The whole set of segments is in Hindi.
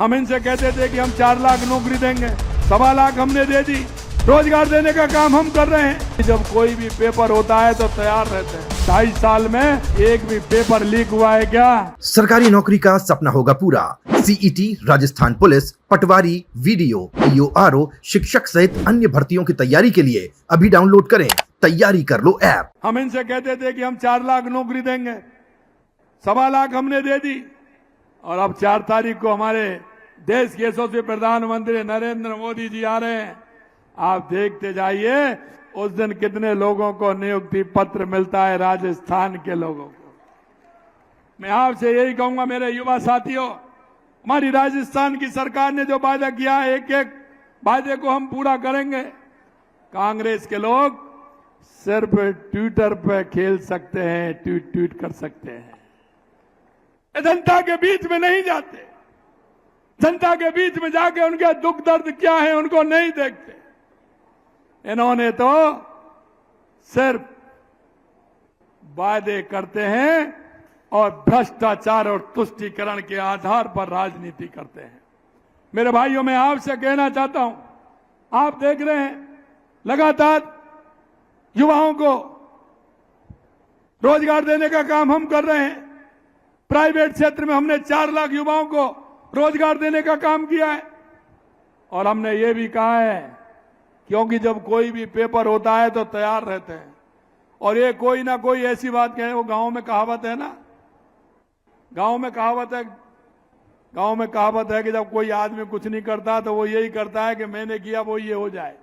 हम इनसे कहते थे कि हम 4 लाख नौकरी देंगे, 1.25 लाख हमने दे दी। रोजगार देने का काम हम कर रहे हैं। जब कोई भी पेपर होता है तो तैयार रहते हैं। 2.5 साल में एक भी पेपर लीक हुआ है क्या? सरकारी नौकरी का सपना होगा पूरा। सीईटी, राजस्थान पुलिस, पटवारी, वीडियो, ईओआरओ, शिक्षक सहित अन्य भर्तियों की तैयारी के लिए अभी डाउनलोड करें तैयारी कर लो ऐप। हम इनसे कहते थे कि हम 4 लाख नौकरी देंगे, 1.25 लाख हमने दे दी। और अब 4 तारीख को हमारे देश के यशस्वी प्रधानमंत्री नरेंद्र मोदी जी आ रहे हैं। आप देखते जाइए उस दिन कितने लोगों को नियुक्ति पत्र मिलता है, राजस्थान के लोगों को। मैं आपसे यही कहूंगा मेरे युवा साथियों, हमारी राजस्थान की सरकार ने जो वादा किया है, एक एक वादे को हम पूरा करेंगे। कांग्रेस के लोग सिर्फ ट्विटर पे खेल सकते हैं, ट्वीट कर सकते हैं, जनता के बीच में नहीं जाते। जनता के बीच में जाके उनके दुख दर्द क्या है उनको नहीं देखते। इन्होंने तो सिर्फ वादे करते हैं और भ्रष्टाचार और तुष्टीकरण के आधार पर राजनीति करते हैं। मेरे भाइयों, मैं आपसे कहना चाहता हूं, आप देख रहे हैं लगातार युवाओं को रोजगार देने का काम हम कर रहे हैं। प्राइवेट क्षेत्र में हमने 4 लाख युवाओं को रोजगार देने का काम किया है। और हमने ये भी कहा है, क्योंकि जब कोई भी पेपर होता है तो तैयार रहते हैं। और ये कोई ना कोई ऐसी बात कहे, वो गांव में कहावत है ना, गांव में कहावत है कि जब कोई आदमी कुछ नहीं करता तो वो यही करता है कि मैंने किया वो ये हो जाए।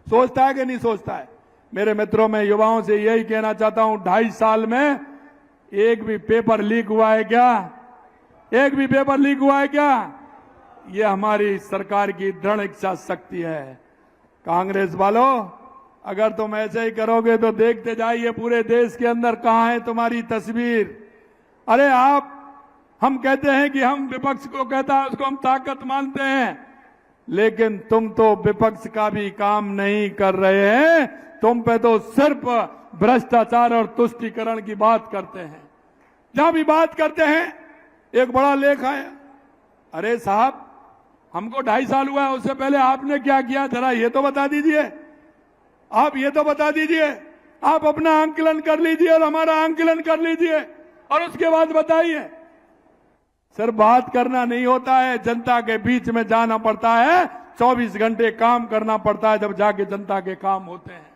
सोचता है कि नहीं सोचता है? मेरे मित्रों, मैं युवाओं से यही कहना चाहता हूं, 2.5 साल में एक भी पेपर लीक हुआ है क्या? एक भी पेपर लीक हुआ है क्या? ये हमारी सरकार की दृढ़ इच्छा शक्ति है। कांग्रेस वालों, अगर तुम ऐसे ही करोगे तो देखते जाइए पूरे देश के अंदर कहां है तुम्हारी तस्वीर। अरे हम कहते हैं कि हम विपक्ष को कहता है उसको हम ताकत मानते हैं, लेकिन तुम तो विपक्ष का भी काम नहीं कर रहे हैं। तुम पे तो सिर्फ भ्रष्टाचार और तुष्टीकरण की बात करते हैं। जहां भी बात करते हैं, एक बड़ा लेख आया, अरे साहब हमको 2.5 साल हुआ है, उससे पहले आपने क्या किया, जरा ये तो बता दीजिए। आप ये तो बता दीजिए, आप अपना आंकलन कर लीजिए और हमारा आंकलन कर लीजिए और उसके बाद बताइए। सिर्फ बात करना नहीं होता है, जनता के बीच में जाना पड़ता है। 24 घंटे काम करना पड़ता है, जब जाके जनता के काम होते हैं।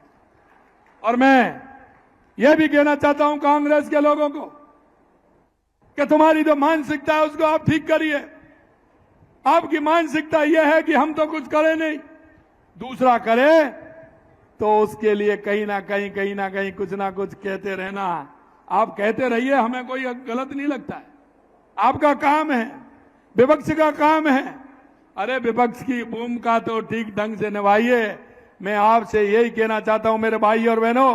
और मैं यह भी कहना चाहता हूं कांग्रेस के लोगों को कि तुम्हारी जो मानसिकता है उसको आप ठीक करिए। आपकी मानसिकता यह है कि हम तो कुछ करें नहीं, दूसरा करे तो उसके लिए कहीं ना कहीं कुछ ना कुछ कहते रहना। आप कहते रहिए, हमें कोई गलत नहीं लगता है। आपका काम है, विपक्ष का काम है। अरे विपक्ष की भूमिका तो ठीक ढंग से निभाइए। मैं आपसे यही कहना चाहता हूं मेरे भाई और बहनों,